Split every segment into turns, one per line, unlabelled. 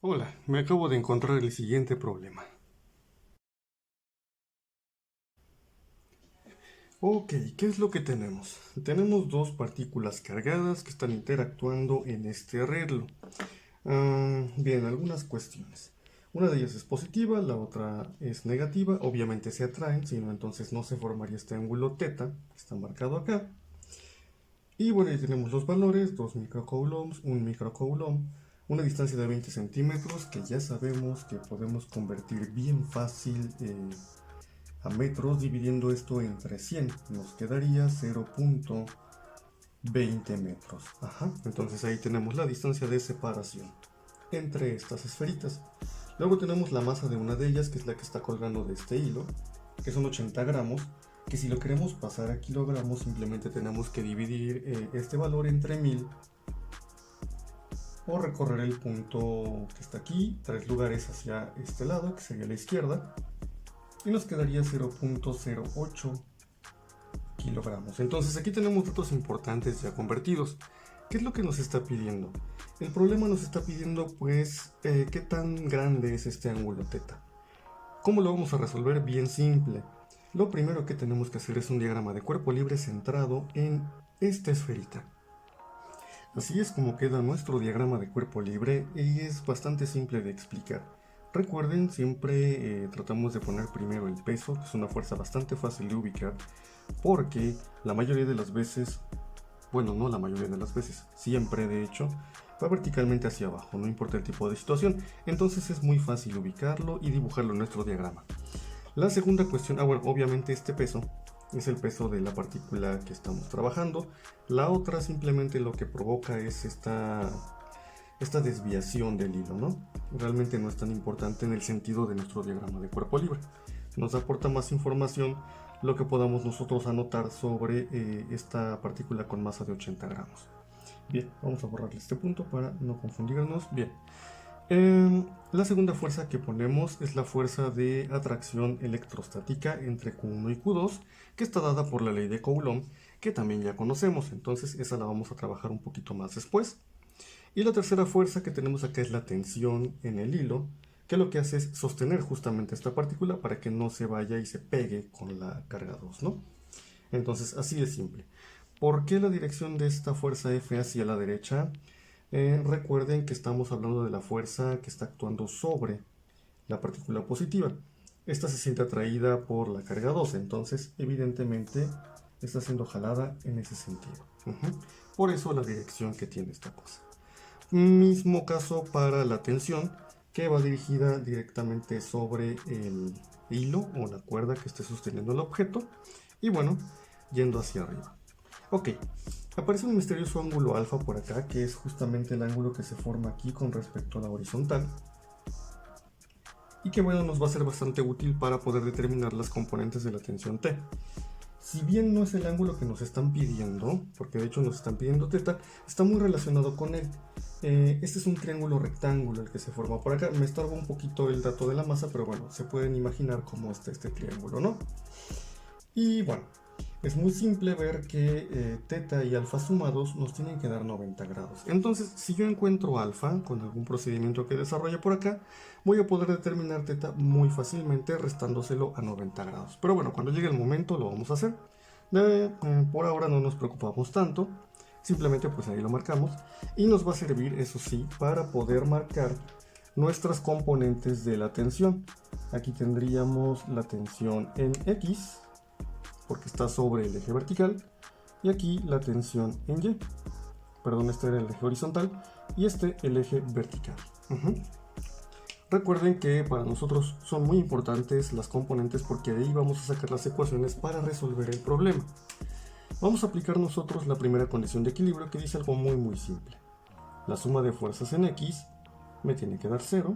Hola, me acabo de encontrar el siguiente problema. Ok, ¿qué es lo que tenemos? Tenemos dos partículas cargadas que están interactuando en este arreglo. Bien, algunas cuestiones. Una de ellas es positiva, la otra es negativa. Obviamente se atraen, si no entonces no se formaría este ángulo teta, que está marcado acá. Y bueno, ahí tenemos los valores, 2 microcoulombs, 1 microcoulomb, una distancia de 20 centímetros que ya sabemos que podemos convertir bien fácil a metros dividiendo esto entre 100. Nos quedaría 0.20 metros. Ajá, entonces ahí tenemos la distancia de separación entre estas esferitas. Luego tenemos la masa de una de ellas, que es la que está colgando de este hilo, que son 80 gramos, que si lo queremos pasar a kilogramos simplemente tenemos que dividir este valor entre 1000 o recorrer el punto que está aquí, 3 lugares hacia este lado, que sería la izquierda, y nos quedaría 0.08 kilogramos. Entonces aquí tenemos datos importantes ya convertidos. ¿Qué es lo que nos está pidiendo? El problema nos está pidiendo pues qué tan grande es este ángulo teta. ¿Cómo lo vamos a resolver? Bien simple. Lo primero que tenemos que hacer es un diagrama de cuerpo libre centrado en esta esferita. Así es como queda nuestro diagrama de cuerpo libre y es bastante simple de explicar. Recuerden, siempre tratamos de poner primero el peso, que es una fuerza bastante fácil de ubicar, porque la mayoría de las veces, bueno, no la mayoría de las veces, siempre de hecho, va verticalmente hacia abajo, no importa el tipo de situación, entonces es muy fácil ubicarlo y dibujarlo en nuestro diagrama. La segunda cuestión, bueno, obviamente este peso es el peso de la partícula que estamos trabajando. La otra simplemente lo que provoca es esta desviación del hilo, ¿no? Realmente no es tan importante en el sentido de nuestro diagrama de cuerpo libre. Nos aporta más información lo que podamos nosotros anotar sobre esta partícula con masa de 80 gramos. Bien, vamos a borrarle este punto para no confundirnos. Bien. La segunda fuerza que ponemos es la fuerza de atracción electrostática entre Q1 y Q2, que está dada por la ley de Coulomb, que también ya conocemos, entonces esa la vamos a trabajar un poquito más después. Y la tercera fuerza que tenemos acá es la tensión en el hilo, que lo que hace es sostener justamente esta partícula para que no se vaya y se pegue con la carga 2, ¿no? Entonces, así de simple. ¿Por qué la dirección de esta fuerza F hacia la derecha? Recuerden que estamos hablando de la fuerza que está actuando sobre la partícula positiva. Esta se siente atraída por la carga 2, entonces evidentemente está siendo jalada en ese sentido. Por eso la dirección que tiene esta cosa. Mismo caso para la tensión, que va dirigida directamente sobre el hilo o la cuerda que esté sosteniendo el objeto y bueno, yendo hacia arriba. Ok, aparece un misterioso ángulo alfa por acá, que es justamente el ángulo que se forma aquí con respecto a la horizontal y que bueno, nos va a ser bastante útil para poder determinar las componentes de la tensión T. Si bien no es el ángulo que nos están pidiendo, porque de hecho nos están pidiendo teta, está muy relacionado con él. Este es un triángulo rectángulo el que se forma por acá. Me estorba un poquito el dato de la masa, pero bueno, se pueden imaginar cómo está este triángulo, ¿no? Y bueno, es muy simple ver que teta y alfa sumados nos tienen que dar 90 grados. Entonces, si yo encuentro alfa con algún procedimiento que desarrolle por acá, voy a poder determinar teta muy fácilmente restándoselo a 90 grados. Pero bueno, cuando llegue el momento lo vamos a hacer. Por ahora no nos preocupamos tanto, simplemente pues ahí lo marcamos y nos va a servir, eso sí, para poder marcar nuestras componentes de la tensión. Aquí tendríamos la tensión en X, porque está sobre el eje vertical, y aquí la tensión en Y. Perdón, este era el eje horizontal y este el eje vertical. Recuerden que para nosotros son muy importantes las componentes porque de ahí vamos a sacar las ecuaciones para resolver el problema. Vamos a aplicar nosotros la primera condición de equilibrio, que dice algo muy simple. La suma de fuerzas en X me tiene que dar 0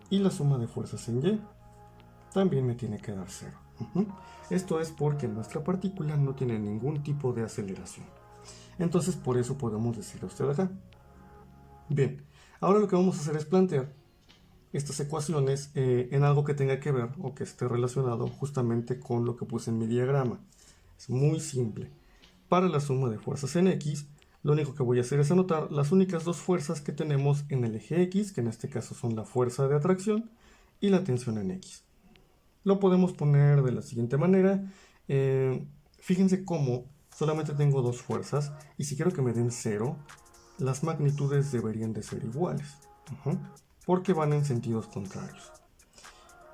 y la suma de fuerzas en Y también me tiene que dar 0. Esto es porque nuestra partícula no tiene ningún tipo de aceleración. Entonces por eso podemos decir a usted acá. Bien, ahora lo que vamos a hacer es plantear estas ecuaciones en algo que tenga que ver o que esté relacionado justamente con lo que puse en mi diagrama. Es muy simple. Para la suma de fuerzas en X Lo único que voy a hacer es anotar las únicas dos fuerzas que tenemos en el eje X, que en este caso son la fuerza de atracción y la tensión en X. Lo podemos poner de la siguiente manera. Fíjense cómo solamente tengo dos fuerzas y si quiero que me den 0, las magnitudes deberían de ser iguales, porque van en sentidos contrarios.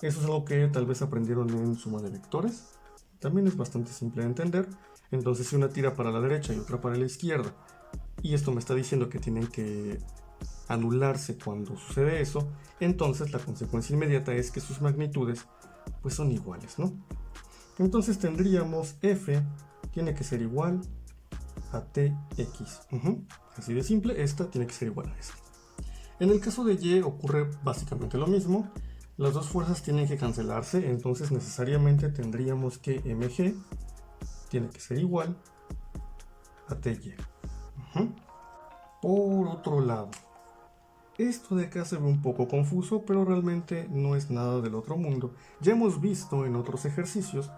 Eso es algo que tal vez aprendieron en suma de vectores. También es bastante simple de entender. Entonces si una tira para la derecha y otra para la izquierda, y esto me está diciendo que tienen que anularse cuando sucede eso, entonces la consecuencia inmediata es que sus magnitudes pues son iguales, ¿no? Entonces tendríamos F tiene que ser igual a TX. Así de simple, esta tiene que ser igual a esta. En el caso de Y ocurre básicamente lo mismo. Las dos fuerzas tienen que cancelarse, entonces necesariamente tendríamos que MG tiene que ser igual a TY. Por otro lado, esto de acá se ve un poco confuso, pero realmente no es nada del otro mundo. Ya hemos visto en otros ejercicios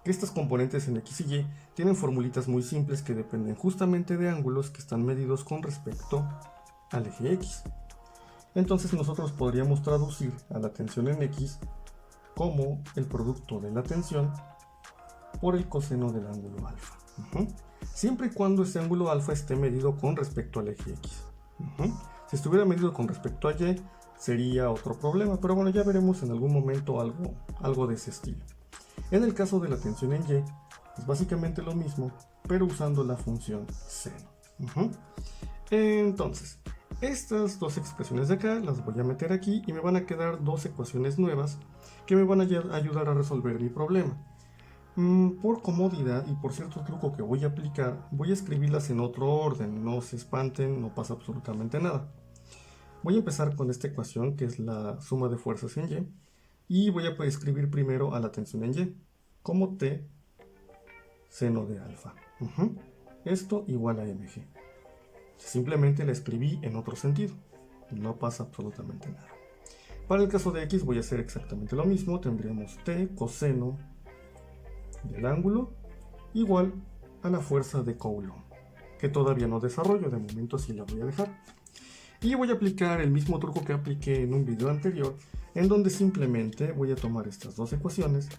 que estas componentes en X y Y tienen formulitas muy simples que dependen justamente de ángulos que están medidos con respecto al eje X. Entonces nosotros podríamos traducir a la tensión en X como el producto de la tensión por el coseno del ángulo alfa. Siempre y cuando ese ángulo alfa esté medido con respecto al eje X. Si estuviera medido con respecto a Y, sería otro problema, pero bueno, ya veremos en algún momento algo de ese estilo. En el caso de la tensión en Y, es básicamente lo mismo, pero usando la función seno. Entonces, estas dos expresiones de acá las voy a meter aquí y me van a quedar dos ecuaciones nuevas que me van a ayudar a resolver mi problema. Por comodidad y por cierto truco que voy a aplicar, voy a escribirlas en otro orden, no se espanten, no pasa absolutamente nada. Voy a empezar con esta ecuación que es la suma de fuerzas en Y y voy a escribir primero a la tensión en Y como T seno de alfa. Esto igual a mg. Simplemente la escribí en otro sentido, no pasa absolutamente nada. Para el caso de X voy a hacer exactamente lo mismo, tendríamos T coseno del ángulo igual a la fuerza de Coulomb, que todavía no desarrollo, de momento sí la voy a dejar. Y voy a aplicar el mismo truco que apliqué en un video anterior, en donde simplemente voy a tomar estas dos ecuaciones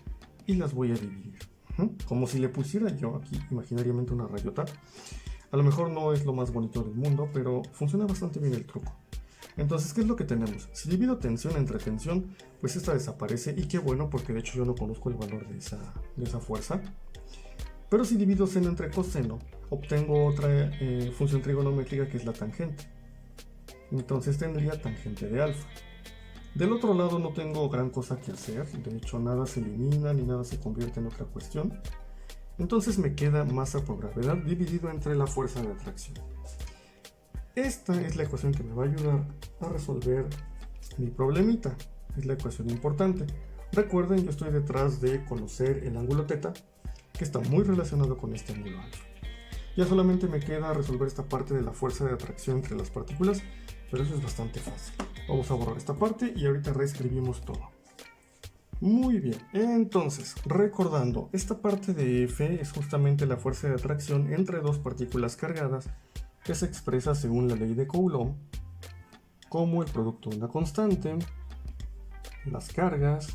y las voy a dividir. Como si le pusiera yo aquí imaginariamente una rayota. A lo mejor no es lo más bonito del mundo, pero funciona bastante bien el truco. Entonces, ¿qué es lo que tenemos? Si divido tensión entre tensión, pues esta desaparece, y qué bueno, porque de hecho yo no conozco el valor de esa fuerza. Pero si divido seno entre coseno, obtengo otra función trigonométrica que es la tangente. Entonces tendría tangente de alfa. Del otro lado no tengo gran cosa que hacer, de hecho nada se elimina ni nada se convierte en otra cuestión. Entonces me queda masa por gravedad dividido entre la fuerza de atracción. Esta es la ecuación que me va a ayudar a resolver mi problemita. Es la ecuación importante. Recuerden, yo estoy detrás de conocer el ángulo θ, que está muy relacionado con este ángulo alfa. Ya solamente me queda resolver esta parte de la fuerza de atracción entre las partículas, pero eso es bastante fácil. Vamos a borrar esta parte y ahorita reescribimos todo. Muy bien, entonces, recordando, esta parte de F es justamente la fuerza de atracción entre dos partículas cargadas que se expresa según la ley de Coulomb como el producto de una constante, las cargas,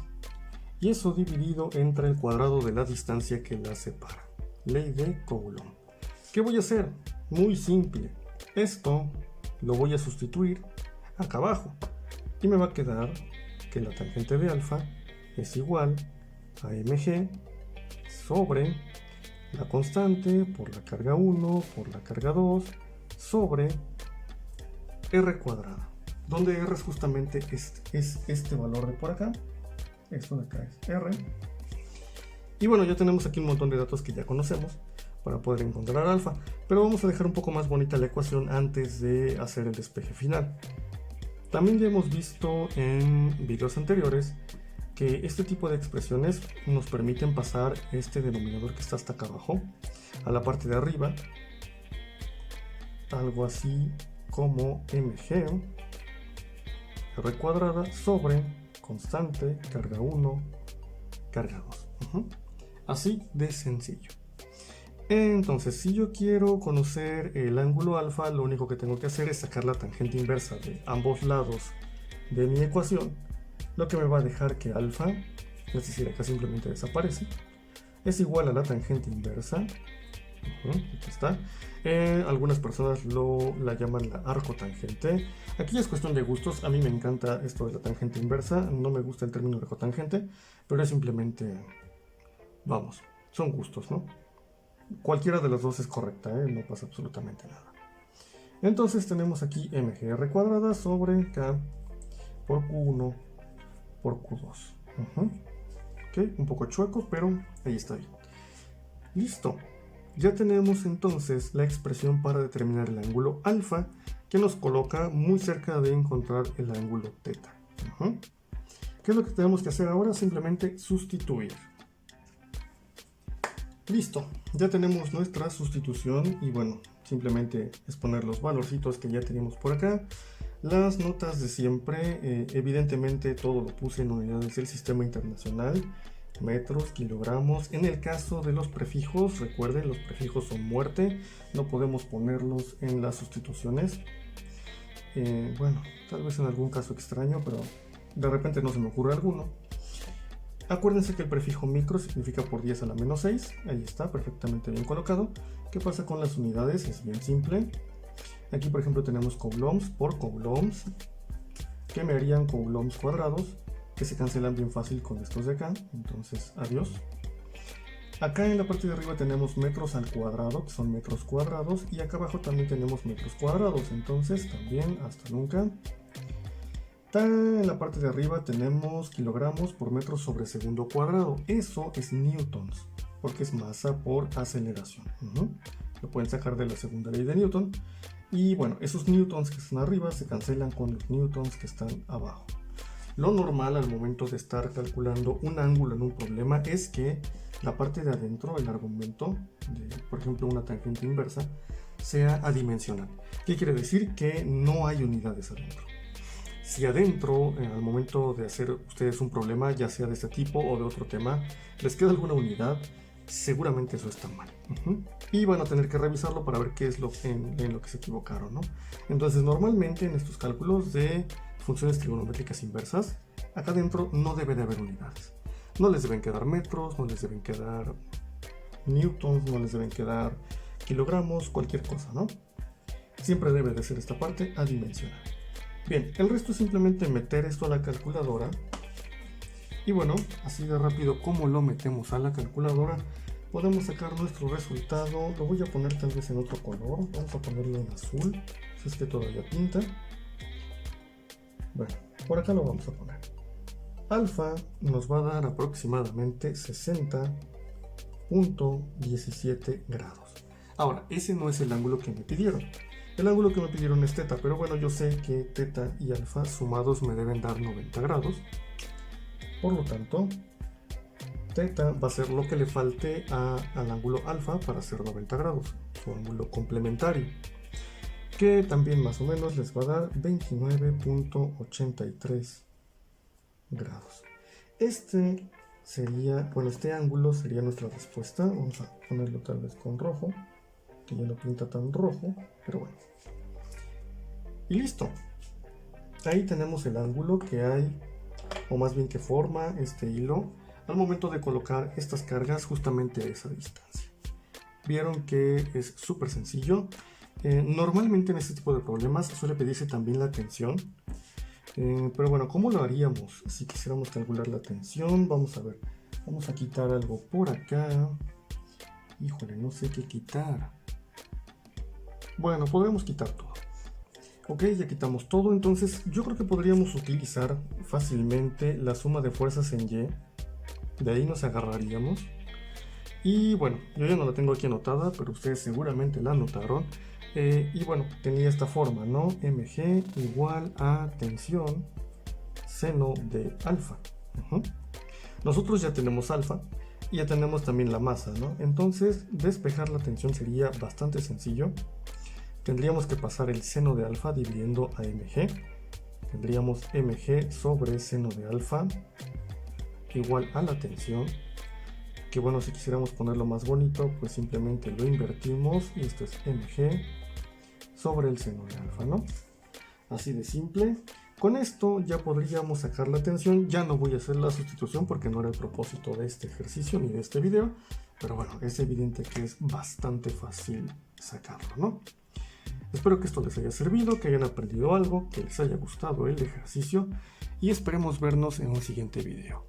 y eso dividido entre el cuadrado de la distancia que las separa. Ley de Coulomb. ¿Qué voy a hacer? Muy simple. Esto lo voy a sustituir acá abajo y me va a quedar que la tangente de alfa es igual a mg sobre la constante por la carga 1 por la carga 2 sobre r cuadrada, donde r es justamente este valor de por acá. Esto de acá es r. Y bueno, ya tenemos aquí un montón de datos que ya conocemos para poder encontrar alfa, pero vamos a dejar un poco más bonita la ecuación antes de hacer el despeje final. También ya hemos visto en videos anteriores que este tipo de expresiones nos permiten pasar este denominador que está hasta acá abajo a la parte de arriba, algo así como mg r cuadrada sobre constante carga 1 carga 2. Así de sencillo. Entonces, si yo quiero conocer el ángulo alfa, lo único que tengo que hacer es sacar la tangente inversa de ambos lados de mi ecuación, lo que me va a dejar que alfa, es decir, acá simplemente desaparece, es igual a la tangente inversa. Aquí está. Algunas personas la llaman la arcotangente. Aquí es cuestión de gustos. A mí me encanta esto de la tangente inversa. No me gusta el término arcotangente, pero es simplemente, vamos, son gustos, ¿no? Cualquiera de las dos es correcta, no pasa absolutamente nada. Entonces tenemos aquí mgr cuadrada sobre k por q1 por q2. Ok, un poco chueco, pero ahí está bien. Listo. Ya tenemos entonces la expresión para determinar el ángulo alfa, que nos coloca muy cerca de encontrar el ángulo teta. ¿Qué es lo que tenemos que hacer ahora? Simplemente sustituir. Listo, ya tenemos nuestra sustitución y bueno, simplemente es poner los valorcitos que ya tenemos por acá. Las notas de siempre, evidentemente todo lo puse en unidades del sistema internacional, metros, kilogramos. En el caso de los prefijos, recuerden, los prefijos son muerte, no podemos ponerlos en las sustituciones. Bueno, tal vez en algún caso extraño, pero de repente no se me ocurre alguno. Acuérdense que el prefijo micro significa por 10 a la menos 6, ahí está, perfectamente bien colocado. ¿Qué pasa con las unidades? Es bien simple. Aquí por ejemplo tenemos coulombs por coulombs, que me harían coulombs cuadrados, que se cancelan bien fácil con estos de acá, entonces adiós. Acá en la parte de arriba tenemos metros al cuadrado, que son metros cuadrados, y acá abajo también tenemos metros cuadrados, entonces también hasta nunca. En la parte de arriba tenemos kilogramos por metro sobre segundo cuadrado. Eso es newtons, porque es masa por aceleración. Lo pueden sacar de la segunda ley de Newton. Y bueno, esos newtons que están arriba se cancelan con los newtons que están abajo. Lo normal al momento de estar calculando un ángulo en un problema es que la parte de adentro, el argumento de, por ejemplo, una tangente inversa, sea adimensional. ¿Qué quiere decir? Que no hay unidades adentro. Si adentro, al momento de hacer ustedes un problema, ya sea de este tipo o de otro tema, les queda alguna unidad, seguramente eso está mal. Y van a tener que revisarlo para ver qué es en lo que se equivocaron, ¿no? Entonces, normalmente en estos cálculos de funciones trigonométricas inversas, acá adentro no debe de haber unidades. No les deben quedar metros, no les deben quedar newtons, no les deben quedar kilogramos, cualquier cosa, ¿no? Siempre debe de ser esta parte adimensional. Bien, el resto es simplemente meter esto a la calculadora. Y bueno, así de rápido como lo metemos a la calculadora, podemos sacar nuestro resultado. Lo voy a poner tal vez en otro color. Vamos a ponerlo en azul, si es que todavía pinta. Bueno, por acá lo vamos a poner. Alfa nos va a dar aproximadamente 60.17 grados. Ahora, ese no es el ángulo que me pidieron. El ángulo que me pidieron es teta, pero bueno, yo sé que teta y alfa sumados me deben dar 90 grados. Por lo tanto, teta va a ser lo que le falte al ángulo alfa para hacer 90 grados, su ángulo complementario, que también más o menos les va a dar 29.83 grados. Este ángulo sería nuestra respuesta. Vamos a ponerlo tal vez con rojo, que ya no pinta tan rojo, pero bueno. Y listo. Ahí tenemos el ángulo que hay, o más bien que forma este hilo al momento de colocar estas cargas justamente a esa distancia. Vieron que es súper sencillo. Normalmente en este tipo de problemas suele pedirse también la tensión. Pero bueno, ¿cómo lo haríamos si quisiéramos calcular la tensión? Vamos a ver. Vamos a quitar algo por acá. Híjole, no sé qué quitar. Bueno, podemos quitar todo. Ok, ya quitamos todo. Entonces yo creo que podríamos utilizar fácilmente la suma de fuerzas en Y. De ahí nos agarraríamos. Y bueno, yo ya no la tengo aquí anotada, pero ustedes seguramente la anotaron. Y bueno, tenía esta forma, ¿no? mg igual a tensión seno de alfa. Nosotros ya tenemos alfa y ya tenemos también la masa, ¿no? Entonces, despejar la tensión sería bastante sencillo. Tendríamos que pasar el seno de alfa dividiendo a mg. Tendríamos mg sobre seno de alfa igual a la tensión. que bueno, si quisiéramos ponerlo más bonito, pues simplemente lo invertimos y esto es mg sobre el seno de alfa, ¿no? Así de simple. Con esto ya podríamos sacar la tensión. Ya no voy a hacer la sustitución porque no era el propósito de este ejercicio ni de este video, pero bueno, es evidente que es bastante fácil sacarlo, ¿no? Espero que esto les haya servido, que hayan aprendido algo, que les haya gustado el ejercicio y esperemos vernos en un siguiente video.